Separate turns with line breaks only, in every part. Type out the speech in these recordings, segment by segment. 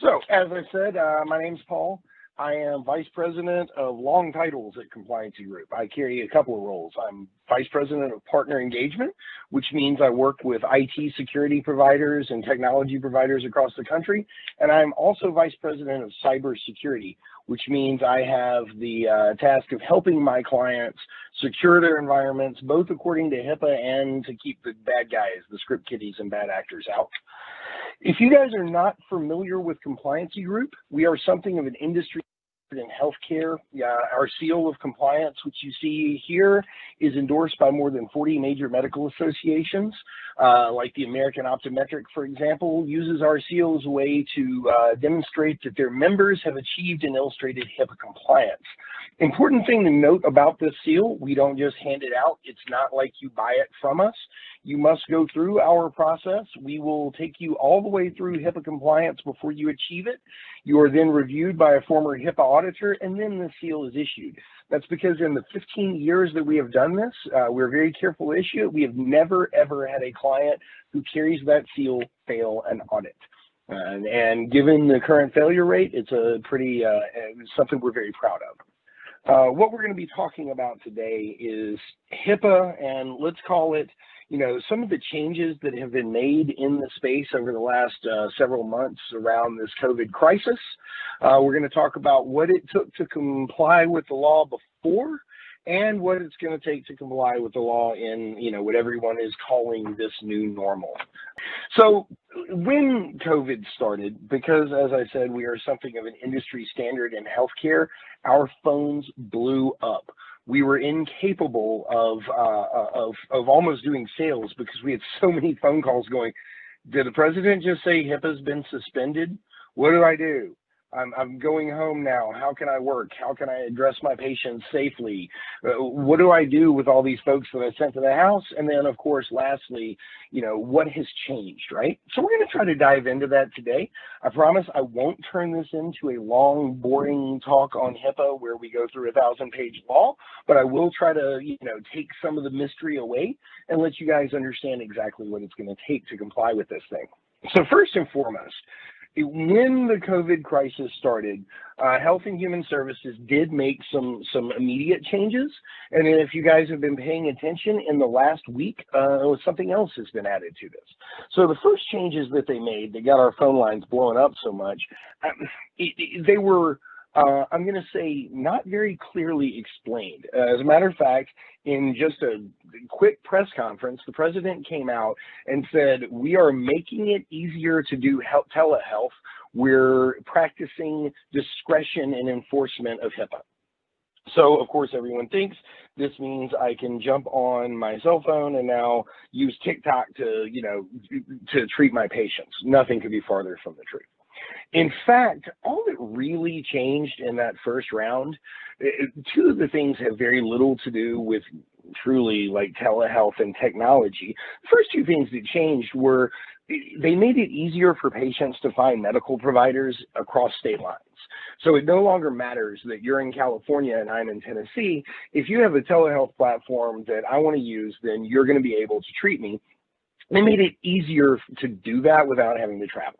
So, as I said, my name's Paul. I am Vice President of long titles at Compliancy Group. I carry a couple of roles. I'm Vice President of Partner Engagement, which means I work with IT security providers and technology providers across the country. And I'm also Vice President of Cybersecurity, which means I have the task of helping my clients secure their environments, both according to HIPAA and to keep the bad guys, the script kiddies and bad actors out. If you guys are not familiar with Compliancy Group, we are something of an industry in healthcare. Our seal of compliance, which you see here, is endorsed by more than 40 major medical associations, like the American Optometric, for example, uses our seal as a way to demonstrate that their members have achieved and illustrated HIPAA compliance. Important thing to note about this seal, we don't just hand it out. It's not like you buy it from us. You must go through our process. We will take you all the way through HIPAA compliance before you achieve it. You are then reviewed by a former HIPAA auditor, and then the seal is issued. That's because in the 15 years that we have done this, we're very careful to issue it. We have never, ever had a client who carries that seal fail an audit. And given the current failure rate, it's a pretty, something we're very proud of. What we're going to be talking about today is HIPAA, and let's call it, some of the changes that have been made in the space over the last several months around this COVID crisis. We're going to talk about what it took to comply with the law before and what it's going to take to comply with the law in, what everyone is calling this new normal. So when COVID started, because as I said, we are something of an industry standard in healthcare, our phones blew up. We were incapable of almost doing sales because we had so many phone calls going, did the president just say HIPAA's been suspended? What do I do? I'm going home now. How can I work? How can I address my patients safely? What do I do with all these folks that I sent to the house? And then, of course, lastly, what has changed, right? So we're going to try to dive into that today. I promise I won't turn this into a long, boring talk on HIPAA where we go through a 1,000-page law, but I will try to, take some of the mystery away and let you guys understand exactly what it's going to take to comply with this thing. So first and foremost, when the COVID crisis started, Health and Human Services did make some immediate changes. And then if you guys have been paying attention in the last week, something else has been added to this. So the first changes that they made that got our phone lines blowing up so much, they were, I'm going to say, not very clearly explained. As a matter of fact, in just a quick press conference, the president came out and said, we are making it easier to do telehealth. We're practicing discretion and enforcement of HIPAA. So, of course, everyone thinks this means I can jump on my cell phone and now use TikTok to, to treat my patients. Nothing could be farther from the truth. In fact, all that really changed in that first round, two of the things have very little to do with truly like telehealth and technology. The first two things that changed were they made it easier for patients to find medical providers across state lines. So it no longer matters that you're in California and I'm in Tennessee. If you have a telehealth platform that I want to use, then you're going to be able to treat me. They made it easier to do that without having to travel.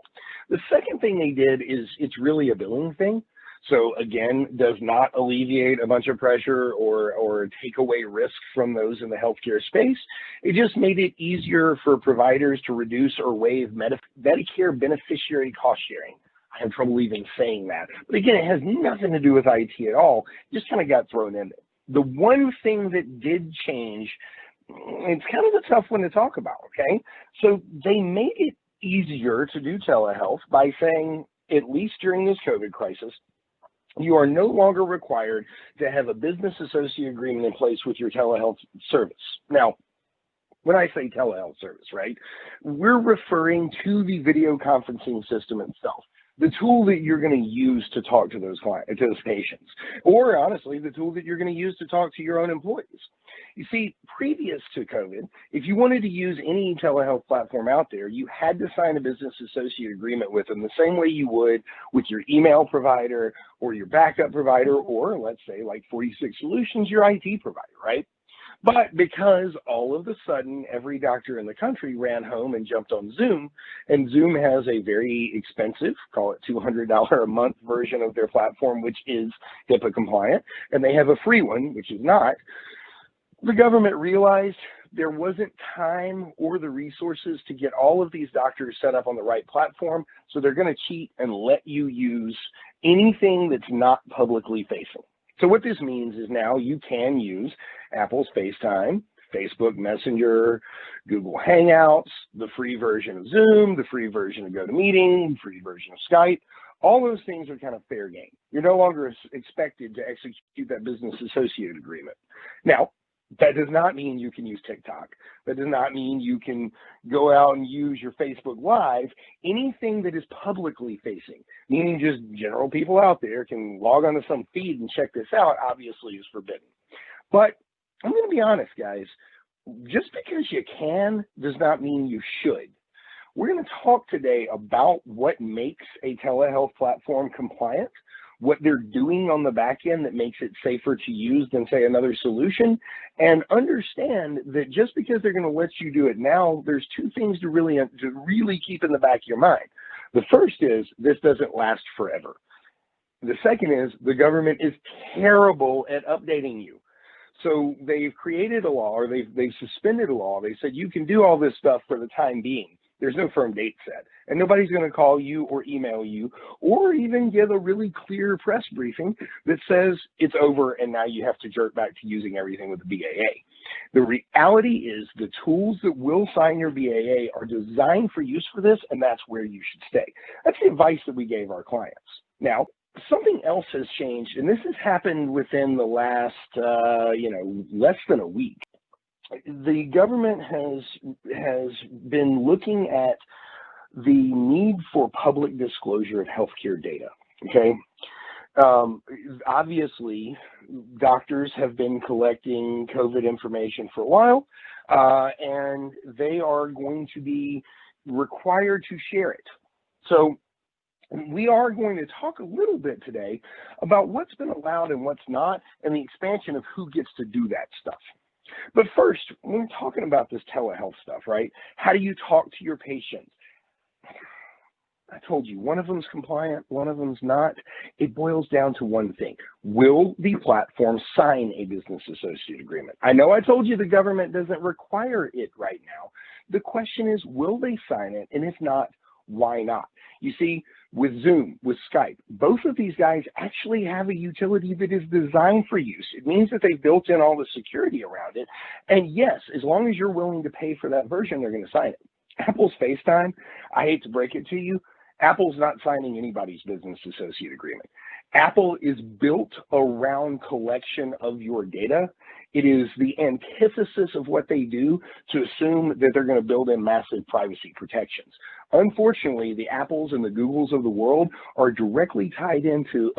The second thing they did is it's really a billing thing. So again, does not alleviate a bunch of pressure or take away risk from those in the healthcare space. It just made it easier for providers to reduce or waive Medicare beneficiary cost sharing. I have trouble even saying that. But again, it has nothing to do with IT at all. It just kind of got thrown in there. The one thing that did change, it's kind of a tough one to talk about, okay? So they made it easier to do telehealth by saying, at least during this COVID crisis, you are no longer required to have a business associate agreement in place with your telehealth service. Now, when I say telehealth service, right, we're referring to the video conferencing system itself, the tool that you're going to use to talk to those clients, to those patients, or honestly, the tool that you're going to use to talk to your own employees. You see, previous to COVID, if you wanted to use any telehealth platform out there, you had to sign a business associate agreement with them the same way you would with your email provider or your backup provider, or let's say like 46 Solutions, your IT provider, right? But because all of a sudden every doctor in the country ran home and jumped on Zoom, and Zoom has a very expensive, call it $200 a month version of their platform, which is HIPAA compliant, and they have a free one, which is not, the government realized there wasn't time or the resources to get all of these doctors set up on the right platform, so they're going to cheat and let you use anything that's not publicly facing. So what this means is now you can use Apple's FaceTime, Facebook Messenger, Google Hangouts, the free version of Zoom, the free version of GoToMeeting, the free version of Skype. All those things are kind of fair game. You're no longer expected to execute that business associate agreement. Now, that does not mean you can use TikTok. That does not mean you can go out and use your Facebook Live. Anything that is publicly facing, meaning just general people out there can log onto some feed and check this out, obviously is forbidden. But I'm going to be honest, guys. Just because you can does not mean you should. We're going to talk today about what makes a telehealth platform compliant, what they're doing on the back end that makes it safer to use than, say, another solution, and understand that just because they're going to let you do it now, there's two things to really keep in the back of your mind. The first is this doesn't last forever. The second is the government is terrible at updating you. So they've created a law, or they've suspended a law. They said you can do all this stuff for the time being. There's no firm date set, and nobody's going to call you or email you or even give a really clear press briefing that says it's over and now you have to jerk back to using everything with the BAA. The reality is the tools that will sign your BAA are designed for use for this, and that's where you should stay. That's the advice that we gave our clients. Now, something else has changed, and this has happened within the last, less than a week. The government has been looking at the need for public disclosure of healthcare data. Okay, obviously, doctors have been collecting COVID information for a while, and they are going to be required to share it. So we are going to talk a little bit today about what's been allowed and what's not, and the expansion of who gets to do that stuff. But first, when we're talking about this telehealth stuff, right? How do you talk to your patients? I told you, one of them's compliant, one of them's not. It boils down to one thing. Will the platform sign a business associate agreement? I know I told you the government doesn't require it right now. The question is, will they sign it? And if not, why not? You see, with Zoom, with Skype, both of these guys actually have a utility that is designed for use. It means that they've built in all the security around it. And yes, as long as you're willing to pay for that version, they're going to sign it. Apple's FaceTime, I hate to break it to you, Apple's not signing anybody's business associate agreement. Apple is built around collection of your data. It is the antithesis of what they do to assume that they're going to build in massive privacy protections. Unfortunately, the Apples and the Googles of the world are directly tied into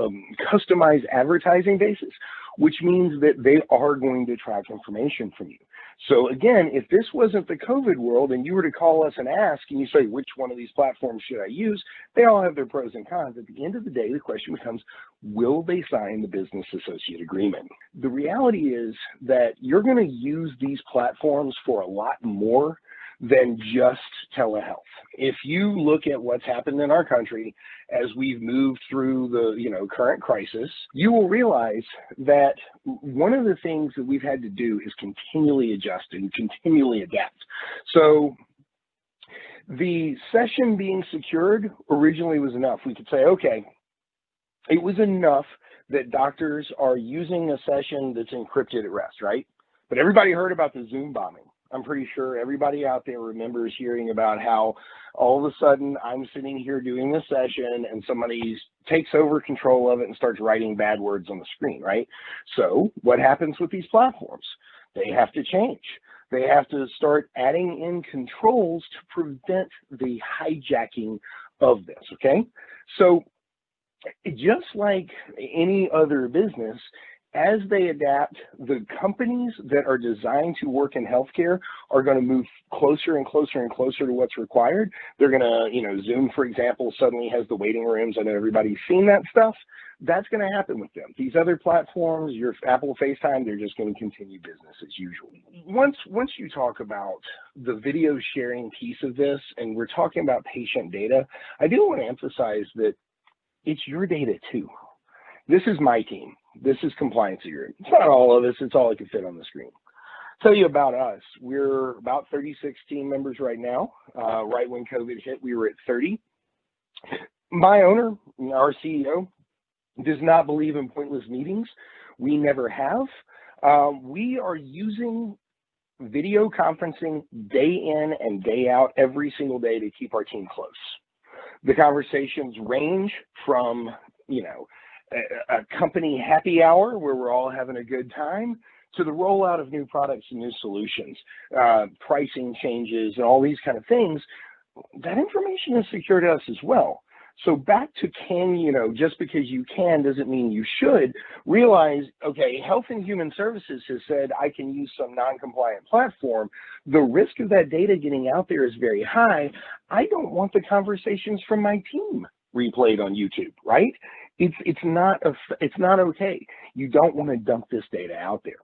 customized advertising basis, which means that they are going to track information from you. So again, if this wasn't the COVID world and you were to call us and ask, and you say, which one of these platforms should I use? They all have their pros and cons. At the end of the day, the question becomes, will they sign the business associate agreement? The reality is that you're going to use these platforms for a lot more than just telehealth. If you look at what's happened in our country as we've moved through the current crisis, you will realize that one of the things that we've had to do is continually adjust and continually adapt. So the session being secured originally was enough. We could say, okay, it was enough that doctors are using a session that's encrypted at rest, right? But everybody heard about the Zoom bombing. I'm pretty sure everybody out there remembers hearing about how all of a sudden I'm sitting here doing this session and somebody takes over control of it and starts writing bad words on the screen, right? So what happens with these platforms? They have to change. They have to start adding in controls to prevent the hijacking of this, okay? So just like any other business, as they adapt, the companies that are designed to work in healthcare are going to move closer and closer and closer to what's required. They're going to, Zoom, for example, suddenly has the waiting rooms. I know everybody's seen that stuff. That's going to happen with them. These other platforms, your Apple FaceTime, they're just going to continue business as usual. Once you talk about the video sharing piece of this, and we're talking about patient data, I do want to emphasize that it's your data too. This is my team. This is Compliancy Group. It's not all of us. It's all I can fit on the screen. Tell you about us. We're about 36 team members right now. Right when COVID hit, we were at 30. My owner, our CEO, does not believe in pointless meetings. We never have. We are using video conferencing day in and day out every single day to keep our team close. The conversations range from, a company happy hour where we're all having a good time to the rollout of new products and new solutions, pricing changes and all these kind of things. That information is secure to us as well. So back to just because you can doesn't mean you should. Realize, okay, Health and Human Services has said I can use some non-compliant platform. The risk of that data getting out there is very high. I don't want the conversations from my team replayed on YouTube, right? It's not okay. You don't want to dump this data out there.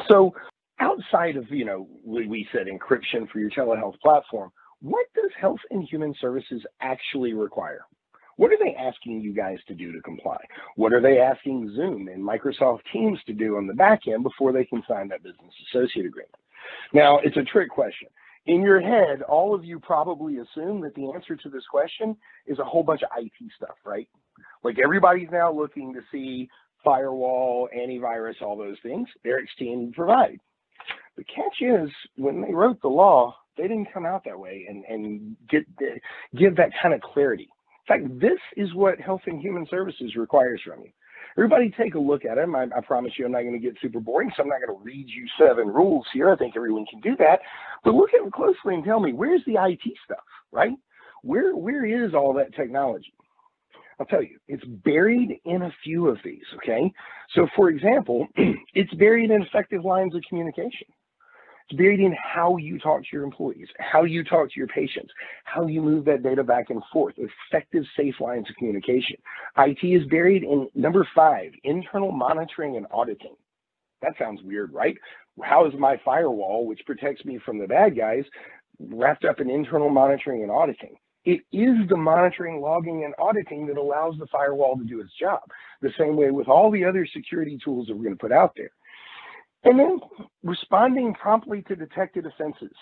So outside of, we said encryption for your telehealth platform, what does Health and Human Services actually require? What are they asking you guys to do to comply? What are they asking Zoom and Microsoft Teams to do on the back end before they can sign that business associate agreement? Now, it's a trick question. In your head, all of you probably assume that the answer to this question is a whole bunch of IT stuff, right? Like everybody's now looking to see firewall, antivirus, all those things. Eric's team provide. The catch is, when they wrote the law, they didn't come out that way and give that kind of clarity. In fact, this is what Health and Human Services requires from you. Everybody take a look at them. I promise you I'm not going to get super boring, so I'm not going to read you 7 rules here. I think everyone can do that. But look at them closely and tell me, where's the IT stuff, right? Where is all that technology? I'll tell you, it's buried in a few of these, okay? So for example, it's buried in effective lines of communication. It's buried in how you talk to your employees, how you talk to your patients, how you move that data back and forth, effective, safe lines of communication. IT is buried in number 5, internal monitoring and auditing. That sounds weird, right? How is my firewall, which protects me from the bad guys, wrapped up in internal monitoring and auditing? It is the monitoring, logging, and auditing that allows the firewall to do its job, the same way with all the other security tools that we're going to put out there. And then responding promptly to detected offenses.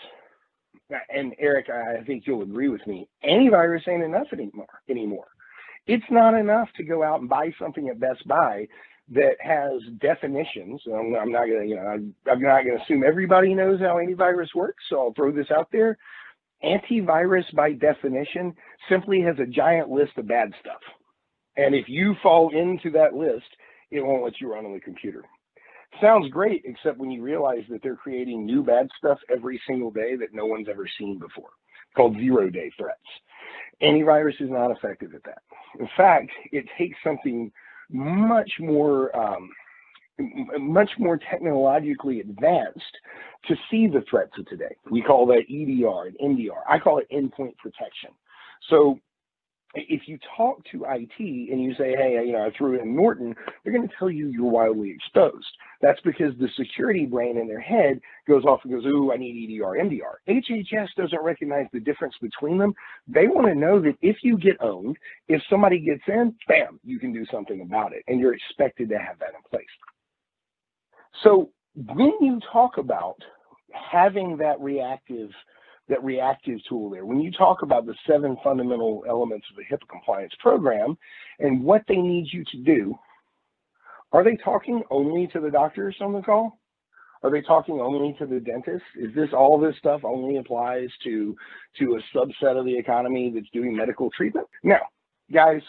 And Eric, I think you'll agree with me, antivirus ain't enough anymore. It's not enough to go out and buy something at Best Buy that has definitions. I'm not going to, I'm not going to assume everybody knows how antivirus works, so I'll throw this out there. Antivirus, by definition, simply has a giant list of bad stuff. And if you fall into that list, it won't let you run on the computer. Sounds great, except when you realize that they're creating new bad stuff every single day that no one's ever seen before, called zero-day threats. Antivirus is not effective at that. In fact, it takes something much more technologically advanced to see the threats of today. We call that EDR and MDR. I call it endpoint protection. So if you talk to IT and you say, hey, I threw it in Norton, they're going to tell you you're wildly exposed. That's because the security brain in their head goes off and goes, ooh, I need EDR, MDR. HHS doesn't recognize the difference between them. They want to know that if you get owned, if somebody gets in, bam, you can do something about it. And you're expected to have that in place. So when you talk about having that reactive tool there, when you talk about the 7 fundamental elements of the HIPAA compliance program and what they need you to do, are they talking only to the doctors on the call? Are they talking only to the dentist? Is all this stuff only applies to a subset of the economy that's doing medical treatment? No, guys,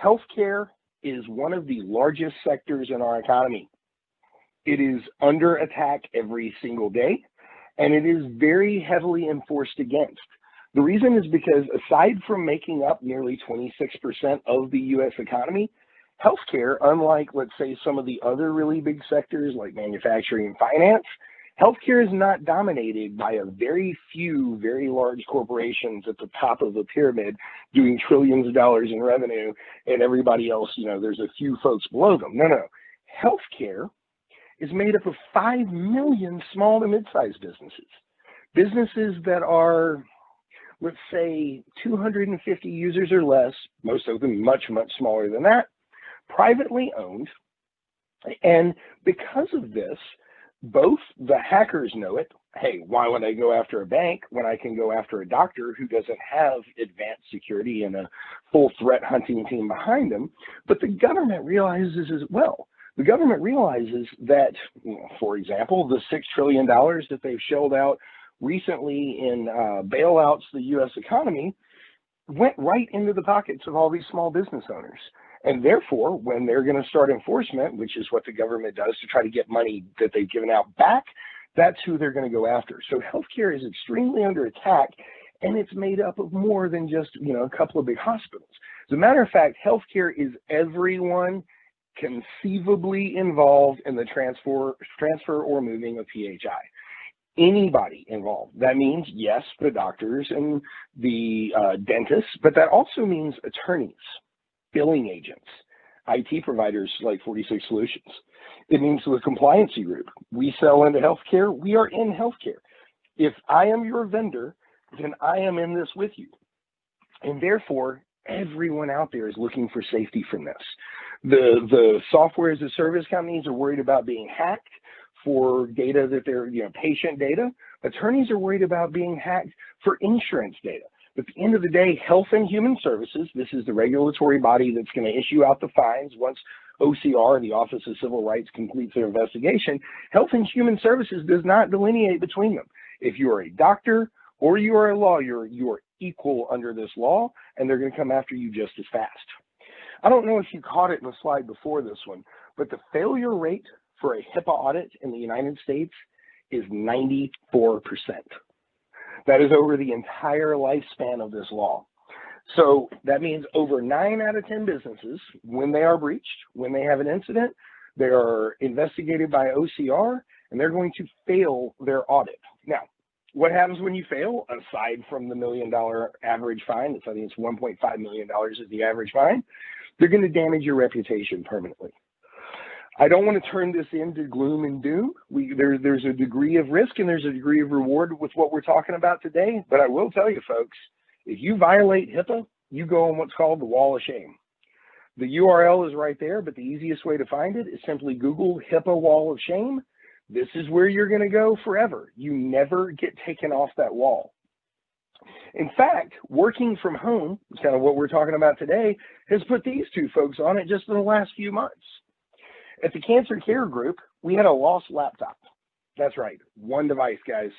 healthcare is one of the largest sectors in our economy. It is under attack every single day, and it is very heavily enforced against. The reason is because aside from making up nearly 26% of the U.S. economy, Healthcare, unlike, let's say, some of the other really big sectors like manufacturing and finance, healthcare is not dominated by a very few very large corporations at the top of the pyramid doing trillions of dollars in revenue, and everybody else, there's a few folks below them. No, no. Healthcare is made up of 5 million small to mid-sized businesses that are, let's say, 250 users or less, most of them much, much smaller than that, privately owned. And because of this, both the hackers know it. Hey, why would I go after a bank when I can go after a doctor who doesn't have advanced security and a full threat hunting team behind them? But the government realizes as well. The government realizes that, for example, the $6 trillion that they've shelled out recently in bailouts the U.S. economy went right into the pockets of all these small business owners. And therefore, when they're going to start enforcement, which is what the government does to try to get money that they've given out back, that's who they're going to go after. So healthcare is extremely under attack, and it's made up of more than just, a couple of big hospitals. As a matter of fact, healthcare is everyone conceivably involved in the transfer or moving of PHI. Anybody involved. That means, yes, the doctors and the dentists, but that also means attorneys, billing agents, IT providers like 46 Solutions. It means the compliancy group. We sell into healthcare. We are in healthcare. If I am your vendor, then I am in this with you. And therefore, everyone out there is looking for safety from this. The software as a service companies are worried about being hacked for data that they're, patient data. Attorneys are worried about being hacked for insurance data. But at the end of the day, Health and Human Services, this is the regulatory body that's going to issue out the fines once OCR, the Office of Civil Rights, completes their investigation. Health and Human Services does not delineate between them. If you are a doctor or you are a lawyer, you are equal under this law, and they're going to come after you just as fast. I don't know if you caught it in the slide before this one, but the failure rate for a HIPAA audit in the United States is 94%. That is over the entire lifespan of this law. So that means over 9 out of 10 businesses, when they are breached, when they have an incident, they are investigated by OCR, and they're going to fail their audit. Now, what happens when you fail, aside from the $1 million average fine, I think it's $1.5 million is the average fine, they're going to damage your reputation permanently. I don't want to turn this into gloom and doom. There's a degree of risk and there's a degree of reward with what we're talking about today. But I will tell you, folks, if you violate HIPAA, you go on what's called the wall of shame. The URL is right there, but the easiest way to find it is simply Google HIPAA wall of shame. This is where you're going to go forever. You never get taken off that wall. In fact, working from home, kind of what we're talking about today, has put these two folks on it just in the last few months. At the Cancer Care Group, we had a lost laptop. That's right, one device, guys.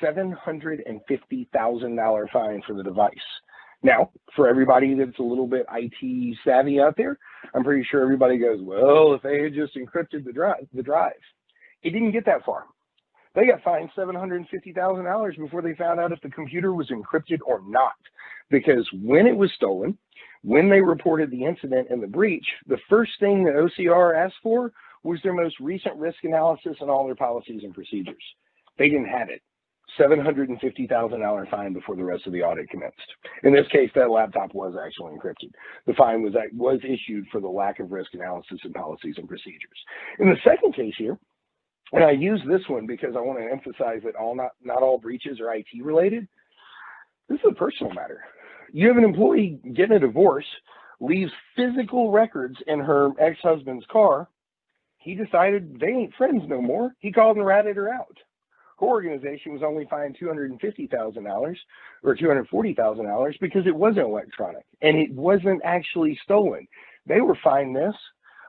$750,000 fine for the device. Now, for everybody that's a little bit IT savvy out there, I'm pretty sure everybody goes, well, if they had just encrypted the drive. It didn't get that far. They got fined $750,000 before they found out if the computer was encrypted or not. Because when it was stolen, when they reported the incident and the breach, the first thing that OCR asked for was their most recent risk analysis and all their policies and procedures. They didn't have it. $750,000 fine before the rest of the audit commenced. In this case, that laptop was actually encrypted. The fine was issued for the lack of risk analysis and policies and procedures. In the second case here, and I use this one because I want to emphasize that not all breaches are IT related. This is a personal matter. You have an employee getting a divorce, leaves physical records in her ex-husband's car. He decided they ain't friends no more. He called and ratted her out. Her organization was only fined $250,000 or $240,000 because it wasn't electronic and it wasn't actually stolen. They were fined this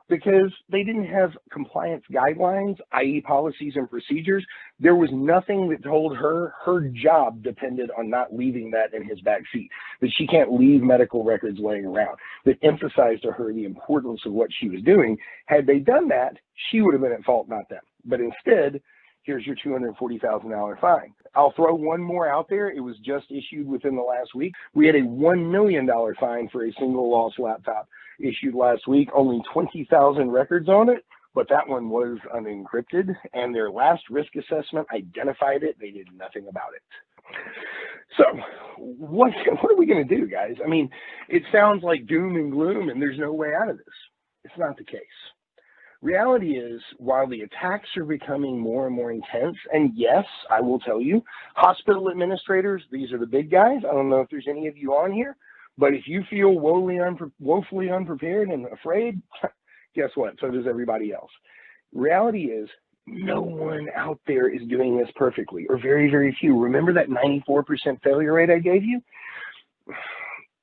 because they didn't have compliance guidelines, i.e. policies and procedures. There was nothing that told her her job depended on not leaving that in his back seat, that she can't leave medical records laying around, that emphasized to her the importance of what she was doing. Had they done that, she would have been at fault, not them. But instead, Here's your $240,000 fine. I'll throw one more out there. It was just issued within the last week. We had a $1 million fine for a single loss laptop issued last week, only 20,000 records on it, but that one was unencrypted, and their last risk assessment identified it. They did nothing about it. So what are we going to do, guys? I mean, it sounds like doom and gloom and there's no way out of this. It's not the case. Reality is, while the attacks are becoming more and more intense, and yes, I will tell you, hospital administrators, these are the big guys. I don't know if there's any of you on here, but if you feel woefully unprepared and afraid, guess what? So does everybody else. Reality is, no one out there is doing this perfectly, or very, very few. Remember that 94% failure rate I gave you?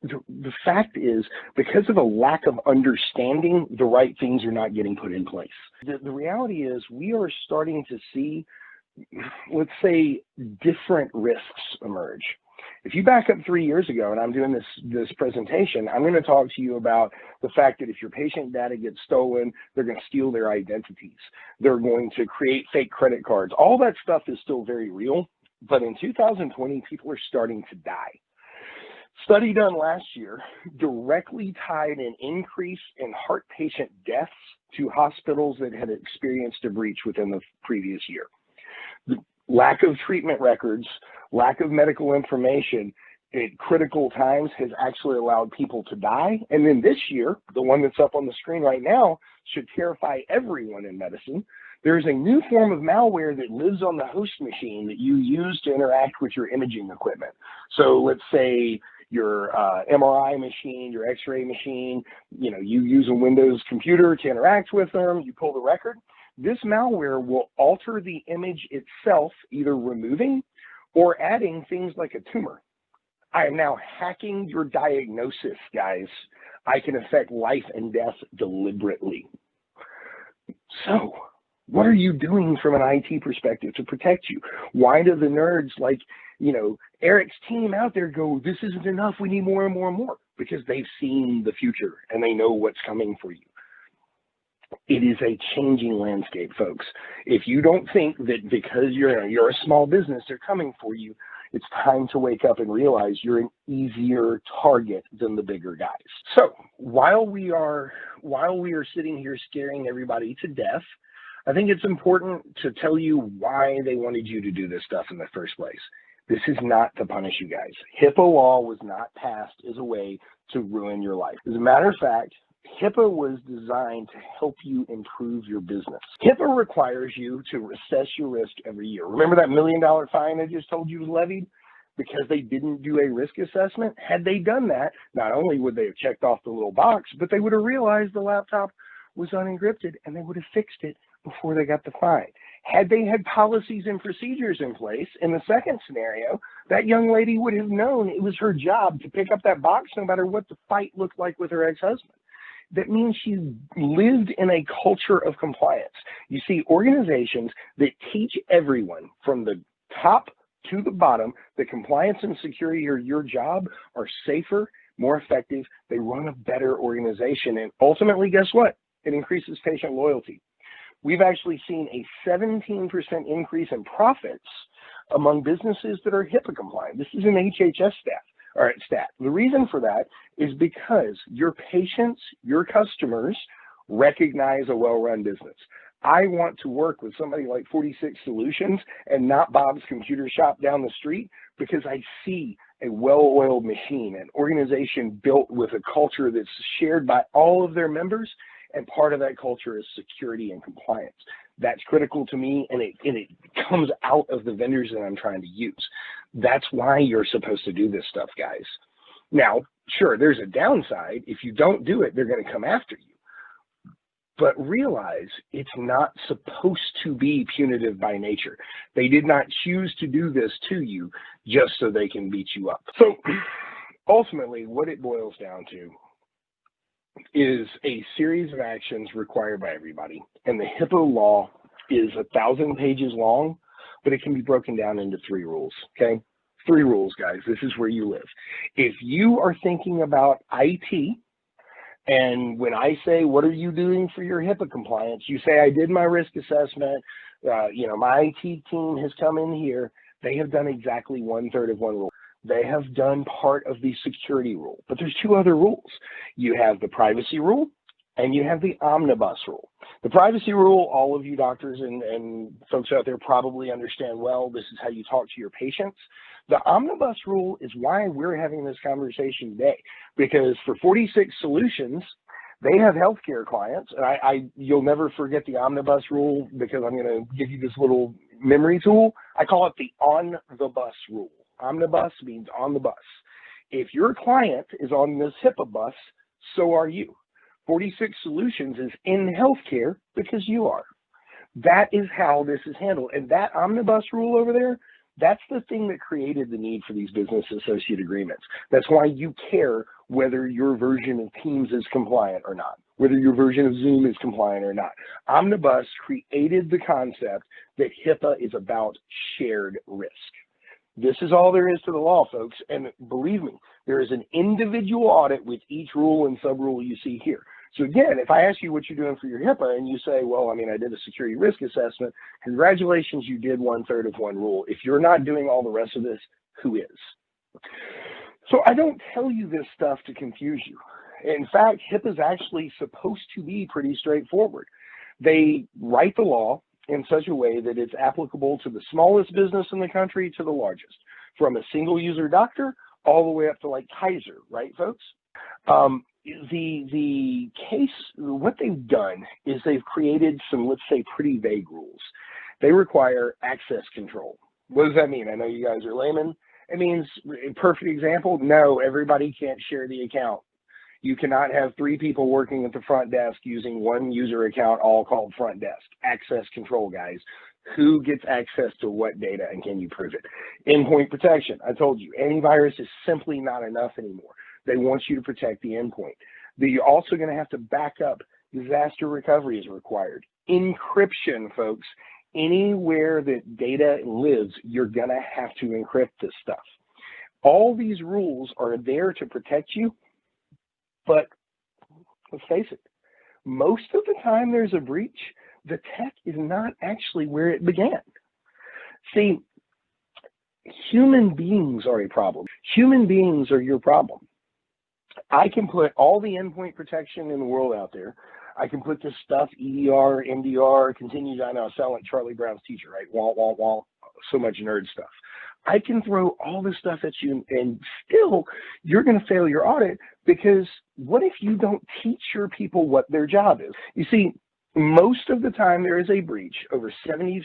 The fact is, because of a lack of understanding, the right things are not getting put in place. The reality is, we are starting to see, let's say, different risks emerge. If you back up 3 years ago, and I'm doing this presentation, I'm going to talk to you about the fact that if your patient data gets stolen, they're going to steal their identities. They're going to create fake credit cards. All that stuff is still very real, but in 2020, people are starting to die. Study done last year directly tied an increase in heart patient deaths to hospitals that had experienced a breach within the previous year. The lack of treatment records, lack of medical information at critical times has actually allowed people to die. And then this year, the one that's up on the screen right now, should terrify everyone in medicine. There's a new form of malware that lives on the host machine that you use to interact with your imaging equipment. So let's say your MRI machine, your X-ray machine, you use a Windows computer to interact with them, you pull the record. This malware will alter the image itself, either removing or adding things like a tumor. I am now hacking your diagnosis, guys. I can affect life and death deliberately. So, what are you doing from an IT perspective to protect you? Why do the nerds like, Eric's team out there go, this isn't enough, we need more and more and more? Because they've seen the future and they know what's coming for you. It is a changing landscape, folks. If you don't think that because you're a small business, they're coming for you, it's time to wake up and realize you're an easier target than the bigger guys. So while we are sitting here scaring everybody to death, I think it's important to tell you why they wanted you to do this stuff in the first place. This is not to punish you guys. HIPAA law was not passed as a way to ruin your life. As a matter of fact, HIPAA was designed to help you improve your business. HIPAA requires you to assess your risk every year. Remember that $1 million fine I just told you was levied? Because they didn't do a risk assessment? Had they done that, not only would they have checked off the little box, but they would have realized the laptop was unencrypted and they would have fixed it before they got the fine. Had they had policies and procedures in place, in the second scenario, that young lady would have known it was her job to pick up that box no matter what the fight looked like with her ex-husband. That means she lived in a culture of compliance. You see, organizations that teach everyone from the top to the bottom that compliance and security are your job are safer, more effective, they run a better organization, and ultimately, guess what? It increases patient loyalty. We've actually seen a 17% increase in profits among businesses that are HIPAA compliant. This is an HHS stat. The reason for that is because your patients, your customers recognize a well-run business. I want to work with somebody like 46 Solutions and not Bob's Computer Shop down the street because I see a well-oiled machine, an organization built with a culture that's shared by all of their members, and part of that culture is security and compliance. That's critical to me, and it comes out of the vendors that I'm trying to use. That's why you're supposed to do this stuff, guys. Now, sure, there's a downside. If you don't do it, they're going to come after you. But realize it's not supposed to be punitive by nature. They did not choose to do this to you just so they can beat you up. So ultimately, what it boils down to is a series of actions required by everybody. And the HIPAA law is 1,000 pages long, but it can be broken down into 3 rules, okay? 3 rules, guys. This is where you live. If you are thinking about IT, and when I say, what are you doing for your HIPAA compliance? You say, I did my risk assessment. My IT team has come in here. They have done exactly 1/3 of one rule. They have done part of the security rule, but there's two other rules. You have the privacy rule and you have the omnibus rule. The privacy rule, all of you doctors and folks out there probably understand well. This is how you talk to your patients. The omnibus rule is why we're having this conversation today, because for 46 Solutions, they have healthcare clients. And you'll never forget the omnibus rule, because I'm going to give you this little memory tool. I call it the on the bus rule. Omnibus means on the bus. If your client is on this HIPAA bus, so are you. 46 Solutions is in healthcare because you are. That is how this is handled. And that omnibus rule over there, that's the thing that created the need for these business associate agreements. That's why you care whether your version of Teams is compliant or not, whether your version of Zoom is compliant or not. Omnibus created the concept that HIPAA is about shared risk. This is all there is to the law, folks. And believe me, there is an individual audit with each rule and sub-rule you see here. So again, if I ask you what you're doing for your HIPAA and you say, well, I did a security risk assessment, congratulations, you did 1/3 of one rule. If you're not doing all the rest of this, who is? So I don't tell you this stuff to confuse you. In fact, HIPAA is actually supposed to be pretty straightforward. They write the law in such a way that it's applicable to the smallest business in the country to the largest, from a single user doctor all the way up to like Kaiser, right, folks? The case, what they've done is they've created some, let's say, pretty vague rules. They require access control. What does that mean? I know you guys are laymen. It means, perfect example, no, everybody can't share the account. You cannot have 3 people working at the front desk using one user account, all called front desk. Access control, guys. Who gets access to what data and can you prove it? Endpoint protection. I told you, antivirus is simply not enough anymore. They want you to protect the endpoint. You're also going to have to back up. Disaster recovery is required. Encryption, folks. Anywhere that data lives, you're going to have to encrypt this stuff. All these rules are there to protect you, but let's face it, most of the time there's a breach, the tech is not actually where it began. See, human beings are a problem. Human beings are your problem. I can put all the endpoint protection in the world out there. I can put this stuff, EDR, MDR, continued, I know I sound like Charlie Brown's teacher, right? Wah, wah, wah, so much nerd stuff. I can throw all this stuff at you and still you're going to fail your audit, because what if you don't teach your people what their job is? You see, most of the time there is a breach. Over 76%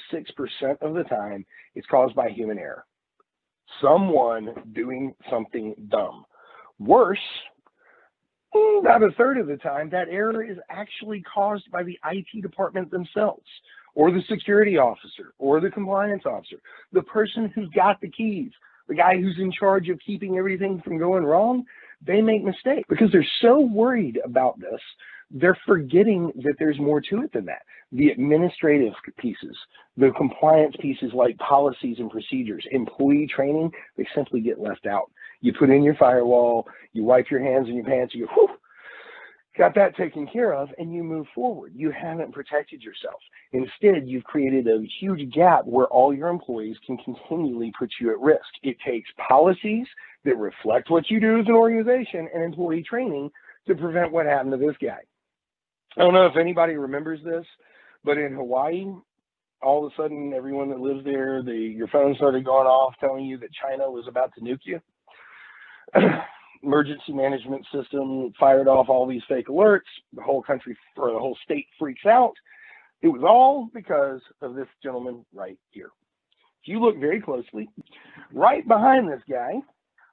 of the time it's caused by human error. Someone doing something dumb. Worse, about 1/3 of the time, that error is actually caused by the IT department themselves, or the security officer, or the compliance officer, the person who's got the keys, the guy who's in charge of keeping everything from going wrong. They make mistakes because they're so worried about this. They're forgetting that there's more to it than that. The administrative pieces, the compliance pieces like policies and procedures, employee training, they simply get left out. You put in your firewall, you wipe your hands in your pants, you go, whew, got that taken care of, and you move forward. You haven't protected yourself. Instead, you've created a huge gap where all your employees can continually put you at risk. It takes policies that reflect what you do as an organization and employee training to prevent what happened to this guy. I don't know if anybody remembers this, but in Hawaii, all of a sudden, everyone that lives there, your phone started going off telling you that China was about to nuke you. Emergency management system fired off all these fake alerts. The whole country, or the whole state, freaks out. It was all because of this gentleman right here. If you look very closely, right behind this guy,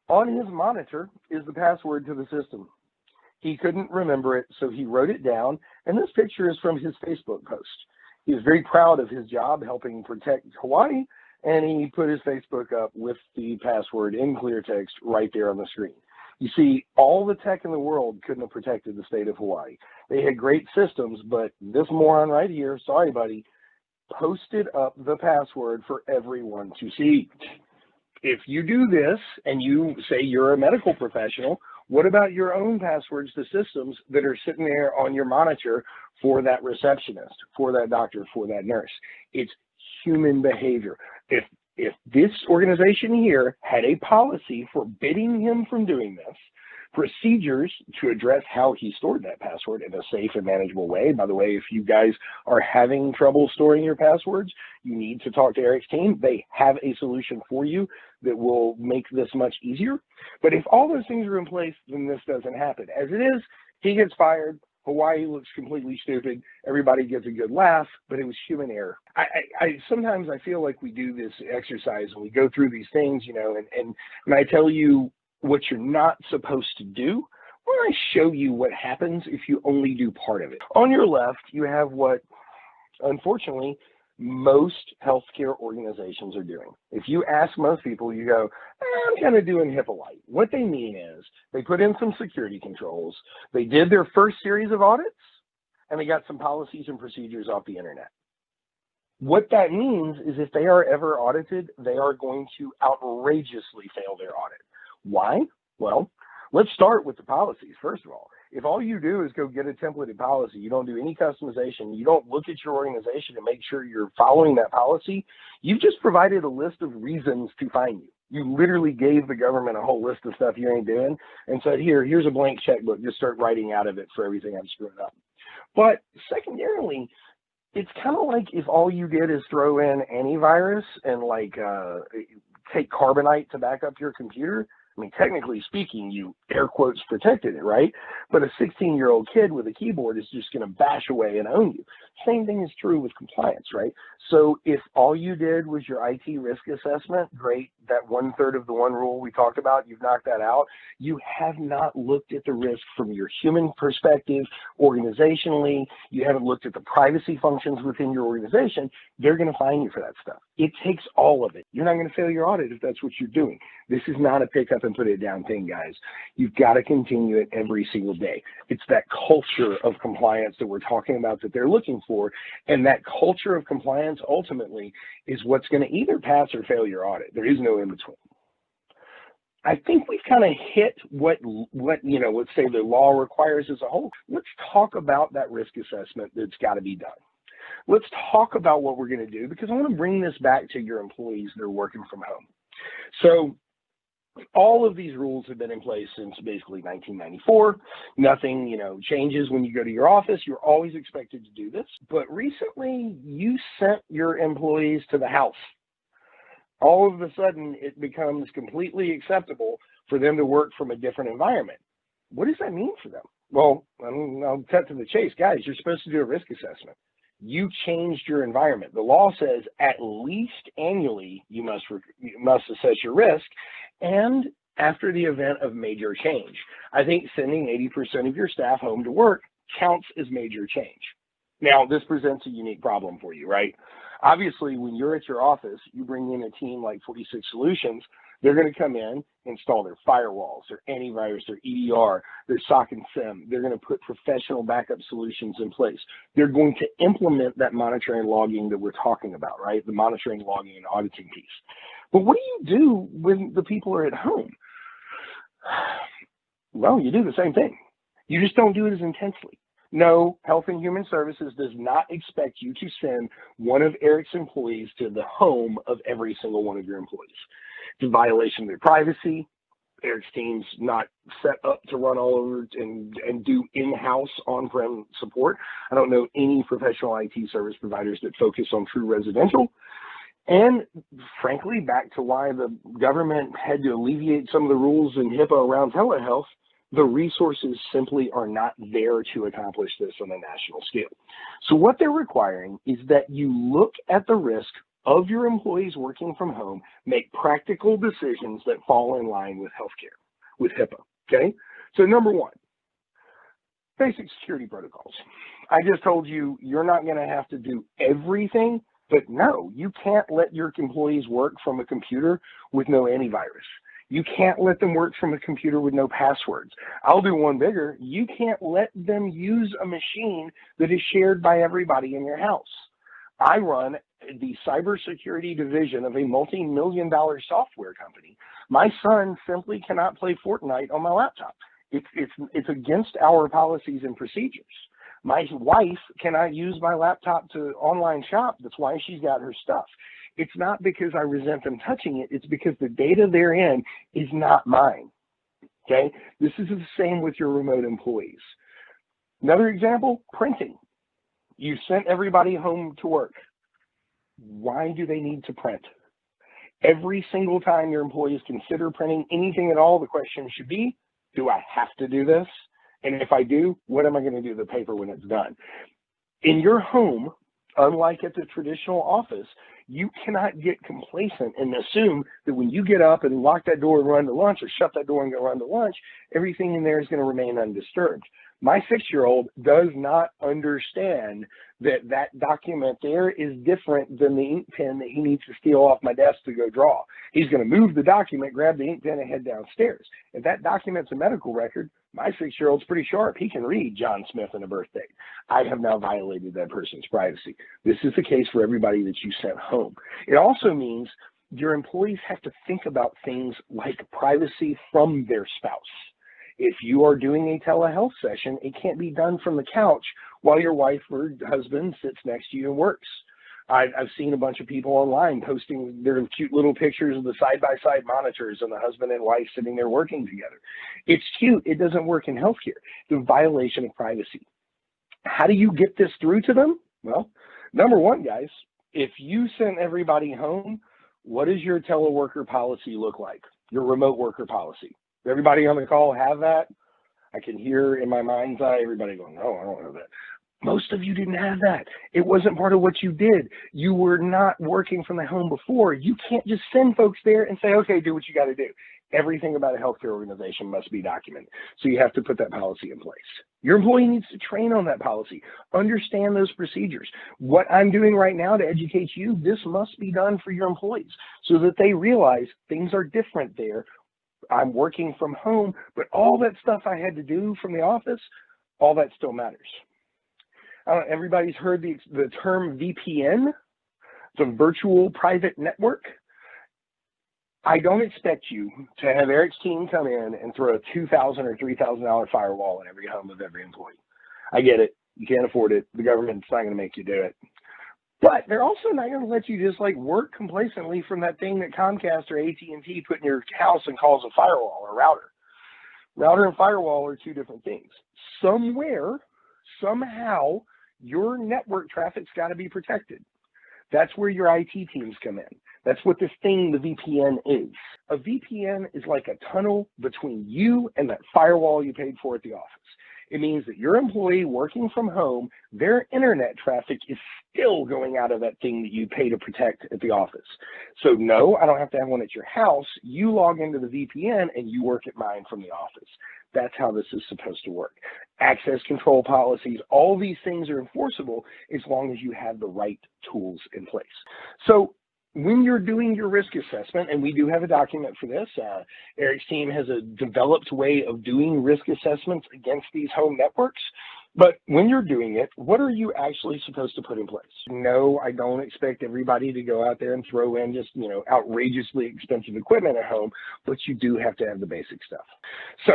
on his monitor, is the password to the system. He couldn't remember it, so he wrote it down, and this picture is from his Facebook post. He was very proud of his job helping protect Hawaii, and he put his Facebook up with the password in clear text right there on the screen. You see, all the tech in the world couldn't have protected the state of Hawaii. They had great systems, but this moron right here, sorry buddy, posted up the password for everyone to see. If you do this and you say you're a medical professional, what about your own passwords to systems that are sitting there on your monitor for that receptionist, for that doctor, for that nurse? It's human behavior. If this organization here had a policy forbidding him from doing this, procedures to address how he stored that password in a safe and manageable way. By the way, if you guys are having trouble storing your passwords, you need to talk to Eric's team. They have a solution for you that will make this much easier. But if all those things are in place, then this doesn't happen. As it is, he gets fired. Hawaii looks completely stupid. Everybody gets a good laugh, but it was human error. Sometimes I feel like we do this exercise and we go through these things, you know, and I tell you what you're not supposed to do, when I show you what happens if you only do part of it. On your left, you have what, unfortunately, most healthcare organizations are doing. If you ask most people, you go, I'm kind of doing HIPAA light. What they mean is they put in some security controls, they did their first series of audits, and they got some policies and procedures off the internet. What that means is if they are ever audited, they are going to outrageously fail their audit. Why? Well, let's start with the policies, first of all. If all you do is go get a templated policy, you don't do any customization, you don't look at your organization and make sure you're following that policy, you've just provided a list of reasons to fine you. You literally gave the government a whole list of stuff you ain't doing and said, here's a blank checkbook, just start writing out of it for everything I'm screwing up. But secondarily, it's kind of like if all you did is throw in antivirus and take Carbonite to back up your computer. I mean, technically speaking, you air quotes protected it, right? But a 16-year-old kid with a keyboard is just going to bash away and own you. Same thing is true with compliance, right? So if all you did was your IT risk assessment, great, that 1/3 of the one rule we talked about, you've knocked that out. You have not looked at the risk from your human perspective, organizationally. You haven't looked at the privacy functions within your organization. They're going to fine you for that stuff. It takes all of it. You're not going to fail your audit if that's what you're doing. This is not a pick up and put it down thing, guys. You've got to continue it every single day. It's that culture of compliance that we're talking about that they're looking for. And that culture of compliance ultimately is what's going to either pass or fail your audit. There is no in between. I think we've kind of hit what let's say the law requires as a whole. Let's talk about that risk assessment that's got to be done. Let's talk about what we're going to do, because I want to bring this back to your employees that are working from home. So all of these rules have been in place since basically 1994. Nothing, changes when you go to your office. You're always expected to do this. But recently, you sent your employees to the house. All of a sudden, it becomes completely acceptable for them to work from a different environment. What does that mean for them? Well, I'll cut to the chase. Guys, you're supposed to do a risk assessment. You changed your environment. The law says at least annually you must assess your risk, and after the event of major change. I think sending 80% of your staff home to work counts as major change. Now, this presents a unique problem for you, right? Obviously, when you're at your office, you bring in a team like 46 Solutions. They're going to come in, install their firewalls, their antivirus, their EDR, their SOC and SIEM. They're going to put professional backup solutions in place. They're going to implement that monitoring and logging that we're talking about, right? The monitoring, logging, and auditing piece. But what do you do when the people are at home? Well, you do the same thing. You just don't do it as intensely. No, Health and Human Services does not expect you to send one of Eric's employees to the home of every single one of your employees. It's a violation of their privacy. Eric's team's not set up to run all over and do in-house on-prem support. I don't know any professional IT service providers that focus on true residential. And frankly, back to why the government had to alleviate some of the rules in HIPAA around telehealth, the resources simply are not there to accomplish this on a national scale. So what they're requiring is that you look at the risk of your employees working from home, make practical decisions that fall in line with healthcare, with HIPAA, okay? So number one, basic security protocols. I just told you, you're not gonna have to do everything, but no, you can't let your employees work from a computer with no antivirus. You can't let them work from a computer with no passwords. I'll do one bigger. You can't let them use a machine that is shared by everybody in your house. I run the cybersecurity division of a multi-million-dollar software company. My son simply cannot play Fortnite on my laptop. It's against our policies and procedures. My wife cannot use my laptop to online shop. That's why she's got her stuff. It's not because I resent them touching it. It's because the data they're in is not mine. Okay? This is the same with your remote employees. Another example, printing. You sent everybody home to work. Why do they need to print? Every single time your employees consider printing anything at all, the question should be, do I have to do this? And if I do, what am I going to do to the paper when it's done? In your home, unlike at the traditional office, you cannot get complacent and assume that when you get up and lock that door and run to lunch, or shut that door and go run to lunch, everything in there is going to remain undisturbed. My 6-year-old does not understand that that document there is different than the ink pen that he needs to steal off my desk to go draw. He's going to move the document, grab the ink pen, and head downstairs. If that document's a medical record, my 6-year-old's pretty sharp. He can read John Smith and a birth date. I have now violated that person's privacy. This is the case for everybody that you sent home. It also means your employees have to think about things like privacy from their spouse. If you are doing a telehealth session, it can't be done from the couch while your wife or husband sits next to you and works. I've seen a bunch of people online posting their cute little pictures of the side-by-side monitors and the husband and wife sitting there working together. It's cute. It doesn't work in healthcare. It's a violation of privacy. How do you get this through to them? Well, number one, guys, if you send everybody home, what does your teleworker policy look like? Your remote worker policy? Everybody on the call have that? I can hear in my mind's eye everybody going, no, I don't have that. Most of you didn't have that. It wasn't part of what you did. You were not working from the home before. You can't just send folks there and say, okay, do what you got to do. Everything about a healthcare organization must be documented. So you have to put that policy in place. Your employee needs to train on that policy, understand those procedures. What I'm doing right now to educate you, this must be done for your employees so that they realize things are different there. I'm working from home, but all that stuff I had to do from the office, all that still matters. Everybody's heard the term VPN, it's a virtual private network. I don't expect you to have Eric's team come in and throw a $2,000 or $3,000 firewall in every home of every employee. I get it. You can't afford it. The government's not going to make you do it. But they're also not going to let you just like work complacently from that thing that Comcast or AT&T put in your house and calls a firewall or router. Router and firewall are two different things. Somewhere, somehow, your network traffic's got to be protected. That's where your IT teams come in. That's what this thing, the VPN, is. A VPN is like a tunnel between you and that firewall you paid for at the office. It means that your employee working from home, their internet traffic is still going out of that thing that you pay to protect at the office. So no, I don't have to have one at your house. You log into the VPN and you work at mine from the office. That's how this is supposed to work. Access control policies, all these things are enforceable as long as you have the right tools in place. So when you're doing your risk assessment, and we do have a document for this, Eric's team has a developed way of doing risk assessments against these home networks. But when you're doing it, what are you actually supposed to put in place? No, I don't expect everybody to go out there and throw in just, outrageously expensive equipment at home, but you do have to have the basic stuff. So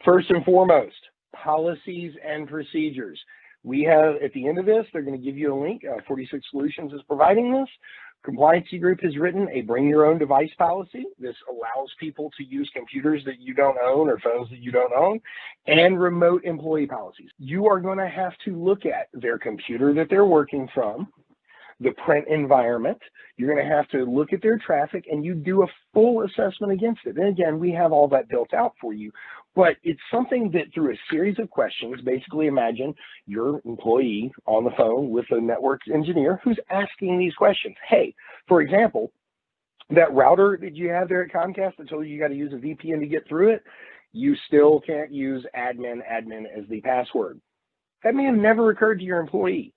first and foremost, policies and procedures. We have, at the end of this, they're going to give you a link. 46 Solutions is providing this. Compliancy Group has written a bring your own device policy. This allows people to use computers that you don't own or phones that you don't own, and remote employee policies. You are going to have to look at their computer that they're working from, the print environment. You're going to have to look at their traffic, and you do a full assessment against it. And again, we have all that built out for you, but it's something that through a series of questions, basically imagine your employee on the phone with a network engineer who's asking these questions. Hey, for example, that router that you have there at Comcast that told you got to use a VPN to get through it, you still can't use admin as the password. That may have never occurred to your employee.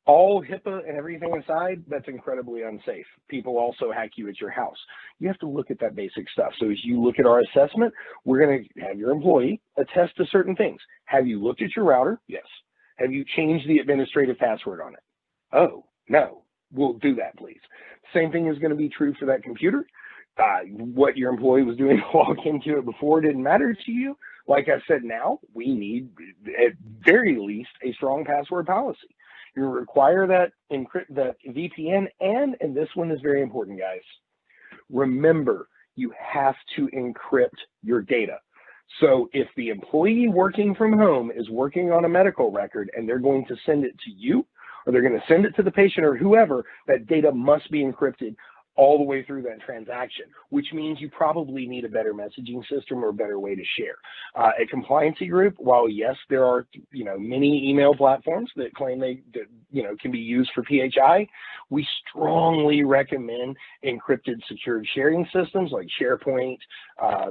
All HIPAA and everything aside, that's incredibly unsafe. People also hack you at your house. You have to look at that basic stuff. So as you look at our assessment, we're going to have your employee attest to certain things. Have you looked at your router? Yes. Have you changed the administrative password on it? Oh, no. We'll do that, please. Same thing is going to be true for that computer. What your employee was doing to log into it before didn't matter to you. Like I said, now we need at very least, a strong password policy. You require that that VPN, and this one is very important, guys. Remember, you have to encrypt your data. So if the employee working from home is working on a medical record and they're going to send it to you, or they're going to send it to the patient or whoever, that data must be encrypted all the way through that transaction, which means you probably need a better messaging system or a better way to share. At Compliancy Group, while yes, there are many email platforms that claim they can be used for PHI, we strongly recommend encrypted secured sharing systems like SharePoint.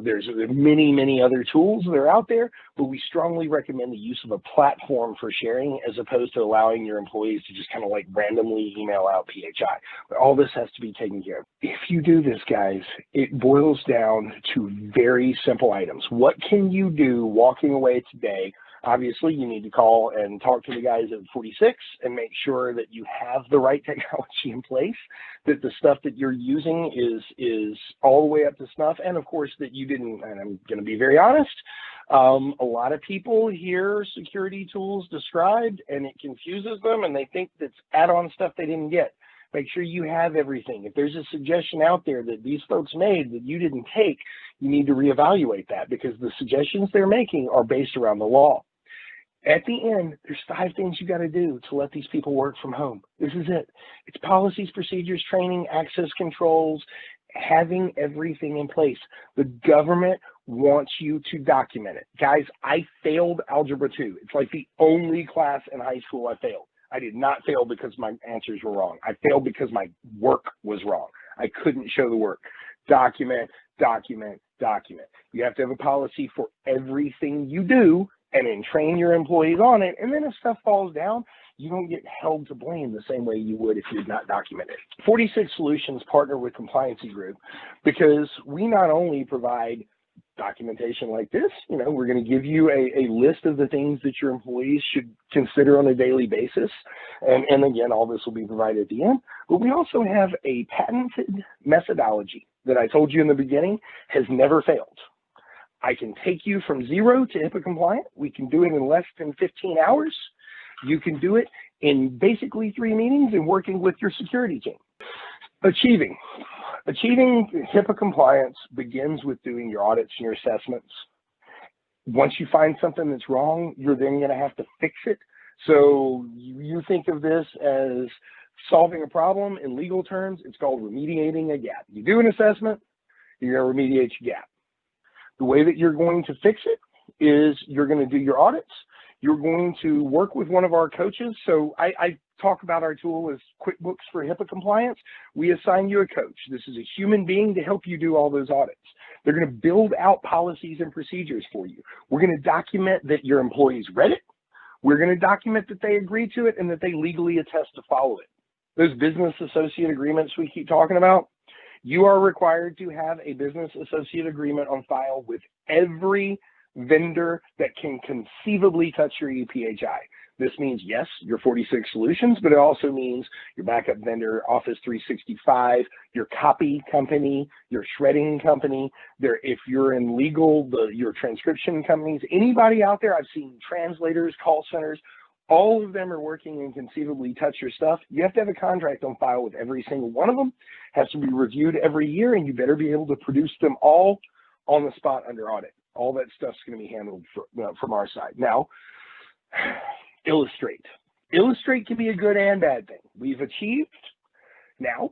There's many other tools that are out there, but we strongly recommend the use of a platform for sharing as opposed to allowing your employees to just kind of like randomly email out PHI. But all this has to be taken care of. If you do this, guys, it boils down to very simple items. What can you do walking away today? Obviously, you need to call and talk to the guys at 46 and make sure that you have the right technology in place, that the stuff that you're using is all the way up to snuff, and of course that you didn't, and I'm going to be very honest, a lot of people hear security tools described and it confuses them and they think that's add-on stuff they didn't get. Make sure you have everything. If there's a suggestion out there that these folks made that you didn't take, you need to reevaluate that because the suggestions they're making are based around the law. At the end, there's 5 things you got to do to let these people work from home. This is it. It's policies, procedures, training, access controls, having everything in place. The government wants you to document it. Guys, I failed Algebra 2. It's like the only class in high school I failed. I did not fail because my answers were wrong. I failed because my work was wrong. I couldn't show the work. Document, document, document. You have to have a policy for everything you do and then train your employees on it. And then if stuff falls down, you don't get held to blame the same way you would if you had not documented. 46 Solutions partner with Compliancy Group because we not only provide documentation like this, we're going to give you a list of the things that your employees should consider on a daily basis. And again, all this will be provided at the end. But we also have a patented methodology that I told you in the beginning has never failed. I can take you from 0 to HIPAA compliant. We can do it in less than 15 hours. You can do it in basically 3 meetings and working with your security team. Achieving HIPAA compliance begins with doing your audits and your assessments. Once you find something that's wrong, you're then going to have to fix it. So you think of this as solving a problem in legal terms. It's called remediating a gap. You do an assessment, you're going to remediate your gap. The way that you're going to fix it is you're going to do your audits. You're going to work with one of our coaches. So I talk about our tool as QuickBooks for HIPAA compliance. We assign you a coach. This is a human being to help you do all those audits. They're going to build out policies and procedures for you. We're going to document that your employees read it. We're going to document that they agree to it and that they legally attest to follow it. Those business associate agreements we keep talking about, you are required to have a business associate agreement on file with every vendor that can conceivably touch your ePHI. This means, yes, your 46 Solutions, but it also means your backup vendor, Office 365, your copy company, your shredding company. If you're in legal, your transcription companies, anybody out there, I've seen translators, call centers, all of them are working and conceivably touch your stuff. You have to have a contract on file with every single one of them. Has to be reviewed every year, and you better be able to produce them all on the spot under audit. All that stuff's going to be handled from our side. Now, illustrate. Illustrate can be a good and bad thing. We've achieved. Now,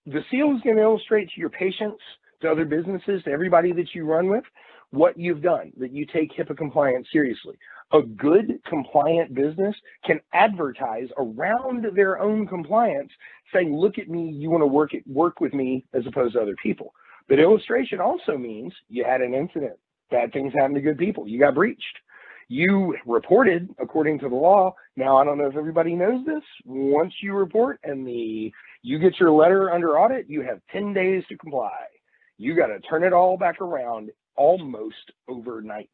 the seal is going to illustrate to your patients, to other businesses, to everybody that you run with, what you've done, that you take HIPAA compliance seriously. A good compliant business can advertise around their own compliance, saying, look at me, you want to work with me as opposed to other people. But illustration also means you had an incident. Bad things happen to good people. You got breached. You reported according to the law. Now, I don't know if everybody knows this. Once you report and you get your letter under audit, you have 10 days to comply. You got to turn it all back around almost overnight.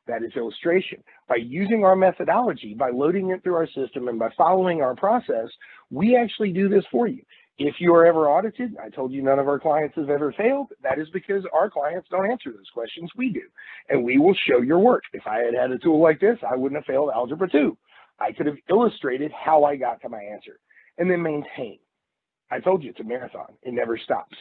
That is illustration. By using our methodology, by loading it through our system, and by following our process, we actually do this for you. If you are ever audited, I told you none of our clients have ever failed. That is because our clients don't answer those questions, we do. And we will show your work. If I had had a tool like this, I wouldn't have failed Algebra 2. I could have illustrated how I got to my answer. And then maintain. I told you it's a marathon. It never stops.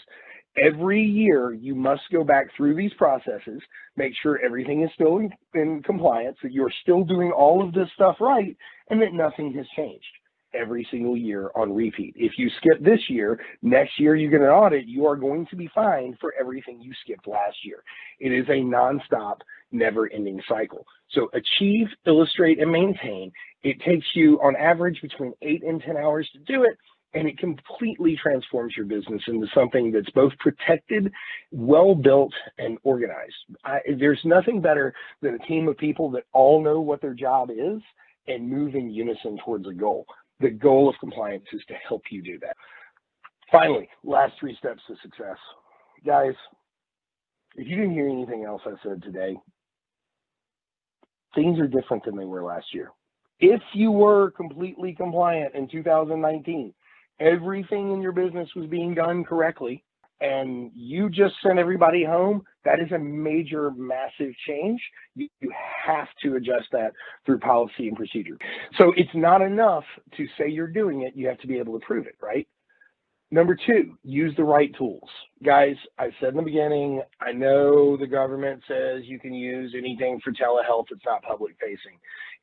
Every year, you must go back through these processes, make sure everything is still in compliance, that you're still doing all of this stuff right, and that nothing has changed every single year on repeat. If you skip this year, next year you get an audit, you are going to be fined for everything you skipped last year. It is a nonstop, never-ending cycle. So achieve, illustrate, and maintain. It takes you on average between 8 and 10 hours to do it, and it completely transforms your business into something that's both protected, well-built, and organized. There's nothing better than a team of people that all know what their job is and move in unison towards a goal. The goal of compliance is to help you do that. Finally, last 3 steps to success. Guys, if you didn't hear anything else I said today, things are different than they were last year. If you were completely compliant in 2019, everything in your business was being done correctly, and you just sent everybody home, that is a major, massive change. You have to adjust that through policy and procedure. So it's not enough to say you're doing it, you have to be able to prove it, right? Number 2, use the right tools. Guys, I said in the beginning, I know the government says you can use anything for telehealth that's not public facing.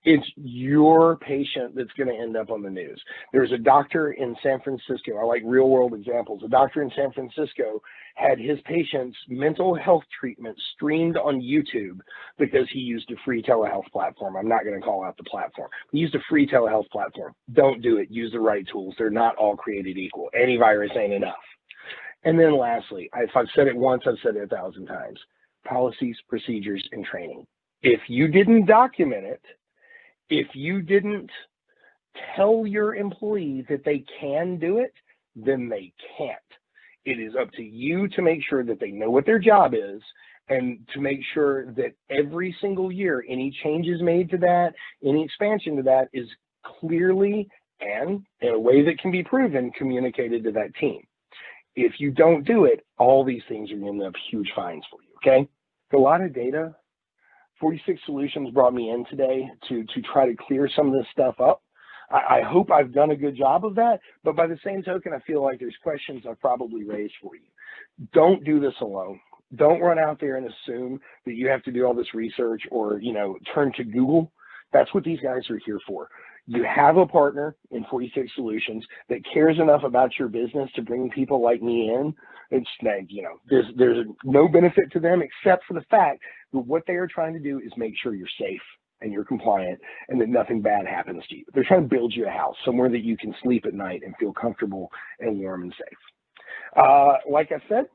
It's your patient that's going to end up on the news. There's a doctor in San Francisco, I like real world examples. A doctor in San Francisco had his patient's mental health treatment streamed on YouTube because he used a free telehealth platform. I'm not going to call out the platform. He used a free telehealth platform. Don't do it. Use the right tools. They're not all created equal. Antivirus ain't enough. And then lastly, if I've said it once, I've said it 1,000 times. Policies, procedures, and training. If you didn't document it, if you didn't tell your employees that they can do it, then they can't. It is up to you to make sure that they know what their job is and to make sure that every single year, any changes made to that, any expansion to that is clearly and in a way that can be proven communicated to that team. If you don't do it, all these things are going to end up huge fines for you, okay? A lot of data. 46 Solutions brought me in today to try to clear some of this stuff up. I hope I've done a good job of that, but by the same token, I feel like there's questions I've probably raised for you. Don't do this alone. Don't run out there and assume that you have to do all this research or, turn to Google. That's what these guys are here for. You have a partner in 46 Solutions that cares enough about your business to bring people like me in. It's, there's no benefit to them except for the fact that what they are trying to do is make sure you're safe and you're compliant and that nothing bad happens to you. They're trying to build you a house, somewhere that you can sleep at night and feel comfortable and warm and safe. Like I said,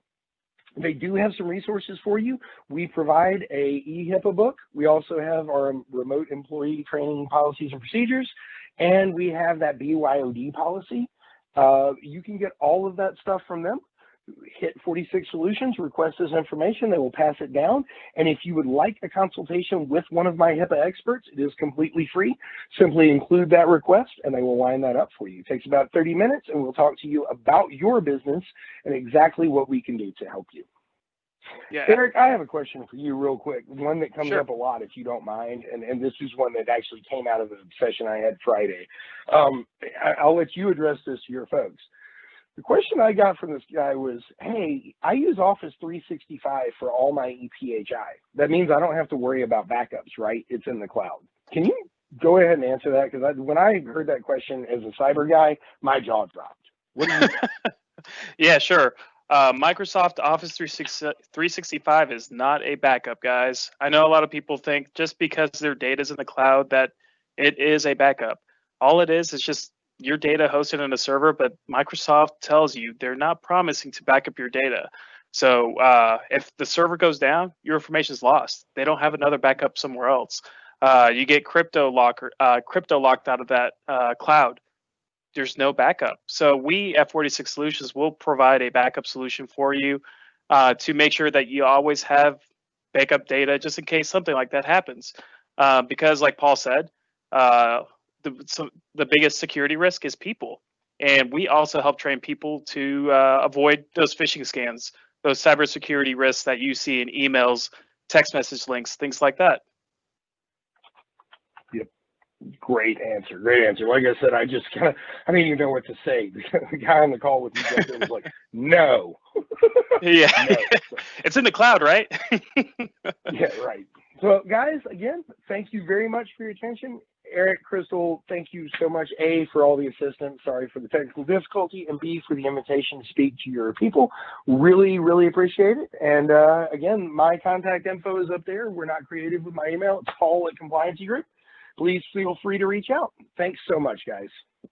they do have some resources for you. We provide a HIPAA book. We also have our remote employee training policies and procedures, and we have that BYOD policy. You can get all of that stuff from them. Hit 46 Solutions, request this information, they will pass it down. And if you would like a consultation with one of my HIPAA experts, it is completely free. Simply include that request and they will line that up for you. It takes about 30 minutes and we'll talk to you about your business and exactly what we can do to help you. Yeah. Eric, I have a question for you real quick, one that comes up a lot, if you don't mind, and this is one that actually came out of a session I had Friday. I'll let you address this to your folks. The question I got from this guy was, hey, I use Office 365 for all my EPHI. That means I don't have to worry about backups, right? It's in the cloud. Can you go ahead and answer that? Because when I heard that question as a cyber guy, my jaw dropped. What do you think?
Yeah, sure. Microsoft Office 365 is not a backup, guys. I know a lot of people think just because their data is in the cloud that it is a backup. All it is just your data hosted on a server, but Microsoft tells you they're not promising to back up your data. So if the server goes down, your information is lost. They don't have another backup somewhere else. You get crypto locked out of that cloud. There's no backup. So we at 46 Solutions will provide a backup solution for you to make sure that you always have backup data just in case something like that happens. Because like Paul said, the biggest security risk is people. And we also help train people to avoid those phishing scams, those cybersecurity risks that you see in emails, text message links, things like that.
Yep. Great answer. Great answer. Like I said, I didn't even know what to say. The guy on the call with me was like, no.
Yeah.
No. So,
it's in the cloud, right?
yeah, right. So guys, again, thank you very much for your attention. Eric, Crystal, thank you so much, A, for all the assistance. Sorry for the technical difficulty, and B, for the invitation to speak to your people. Really, really appreciate it. And again, my contact info is up there. We're not creative with my email. It's Paul at Compliancy Group. Please feel free to reach out. Thanks so much, guys.